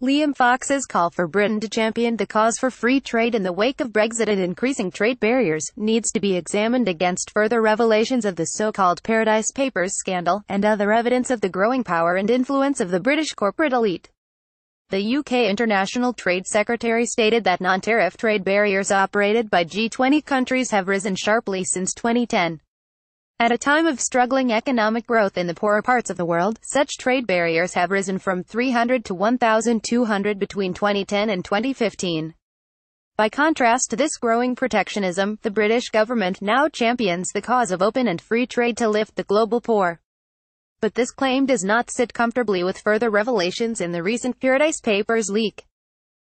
Liam Fox's call for Britain to champion the cause for free trade in the wake of Brexit and increasing trade barriers needs to be examined against further revelations of the so-called Paradise Papers scandal, and other evidence of the growing power and influence of the British corporate elite. The UK International Trade Secretary stated that non-tariff trade barriers operated by G20 countries have risen sharply since 2010. At a time of struggling economic growth in the poorer parts of the world, such trade barriers have risen from 300 to 1,200 between 2010 and 2015. By contrast to this growing protectionism, the British government now champions the cause of open and free trade to lift the global poor. But this claim does not sit comfortably with further revelations in the recent Paradise Papers leak.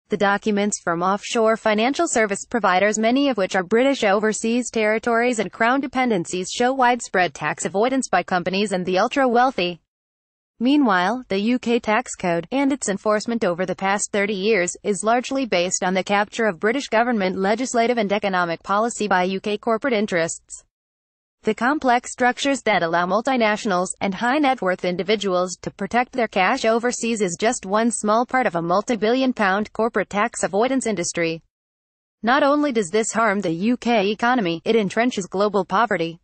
The documents from offshore financial service providers, many of which are British overseas territories and Crown dependencies, show widespread tax avoidance by companies and the ultra-wealthy. Meanwhile, the UK tax code, and its enforcement over the past 30 years, is largely based on the capture of British government legislative and economic policy by UK corporate interests. The complex structures that allow multinationals and high-net-worth individuals to protect their cash overseas is just one small part of a multi-billion-pound corporate tax avoidance industry. Not only does this harm the UK economy, it entrenches global poverty.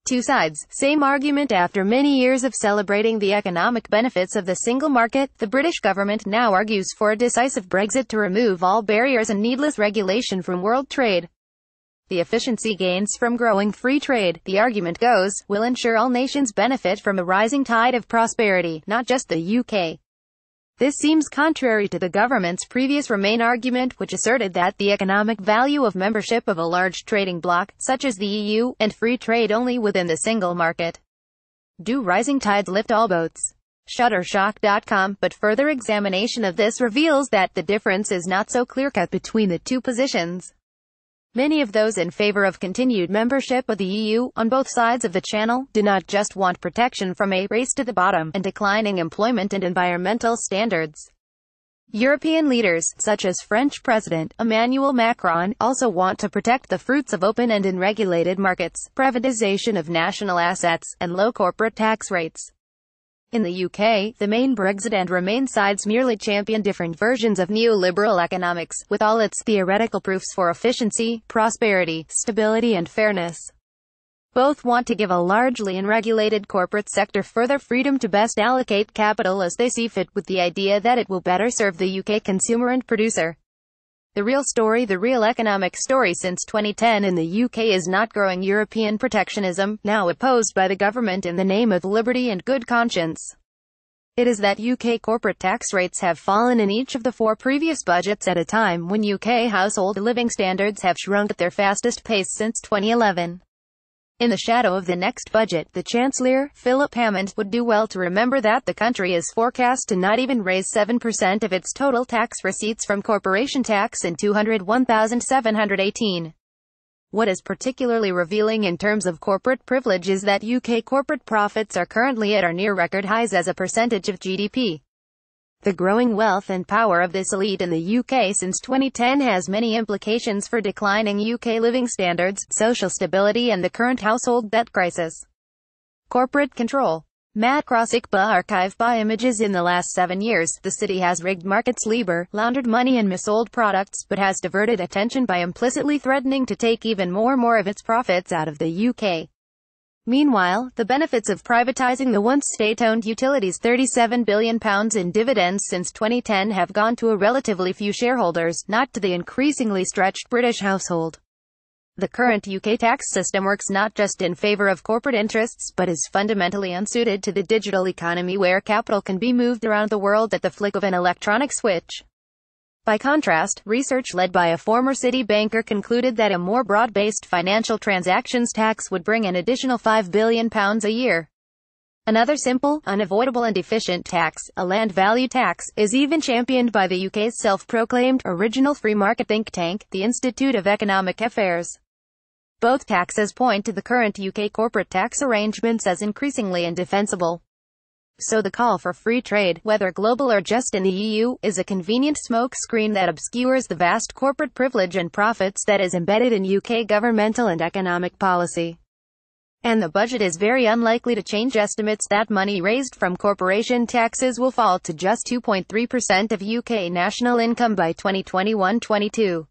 Two sides, same argument. After many years of celebrating the economic benefits of the single market, the British government now argues for a decisive Brexit to remove all barriers and needless regulation from world trade. The efficiency gains from growing free trade, the argument goes, will ensure all nations benefit from a rising tide of prosperity, not just the UK. This seems contrary to the government's previous Remain argument, which asserted that the economic value of membership of a large trading bloc, such as the EU, and free trade only within the single market. Do rising tides lift all boats? Shutterstock.com. But further examination of this reveals that the difference is not so clear-cut between the two positions. Many of those in favor of continued membership of the EU, on both sides of the channel, do not just want protection from a race to the bottom and declining employment and environmental standards. European leaders, such as French President Emmanuel Macron, also want to protect the fruits of open and unregulated markets, privatization of national assets, and low corporate tax rates. In the UK, the main Brexit and Remain sides merely champion different versions of neoliberal economics, with all its theoretical proofs for efficiency, prosperity, stability and fairness. Both want to give a largely unregulated corporate sector further freedom to best allocate capital as they see fit, with the idea that it will better serve the UK consumer and producer. The real economic story since 2010 in the UK is not growing European protectionism, now opposed by the government in the name of liberty and good conscience. It is that UK corporate tax rates have fallen in each of the 4 previous budgets at a time when UK household living standards have shrunk at their fastest pace since 2011. In the shadow of the next budget, the Chancellor, Philip Hammond, would do well to remember that the country is forecast to not even raise 7% of its total tax receipts from corporation tax in 201,718. What is particularly revealing in terms of corporate privilege is that UK corporate profits are currently at or near record highs as a percentage of GDP. The growing wealth and power of this elite in the UK since 2010 has many implications for declining UK living standards, social stability and the current household debt crisis. Corporate control. Macrosikba archive by images. In the last 7 years, the city has rigged markets, laundered money and missold products, but has diverted attention by implicitly threatening to take even more of its profits out of the UK. Meanwhile, the benefits of privatizing the once state-owned utilities, £37 billion in dividends since 2010, have gone to a relatively few shareholders, not to the increasingly stretched British household. The current UK tax system works not just in favor of corporate interests, but is fundamentally unsuited to the digital economy where capital can be moved around the world at the flick of an electronic switch. By contrast, research led by a former City banker concluded that a more broad-based financial transactions tax would bring an additional £5 billion a year. Another simple, unavoidable and efficient tax, a land value tax, is even championed by the UK's self-proclaimed original free market think tank, the Institute of Economic Affairs. Both taxes point to the current UK corporate tax arrangements as increasingly indefensible. So the call for free trade, whether global or just in the EU, is a convenient smokescreen that obscures the vast corporate privilege and profits that is embedded in UK governmental and economic policy. and the budget is very unlikely to change. Estimates that money raised from corporation taxes will fall to just 2.3% of UK national income by 2021-22.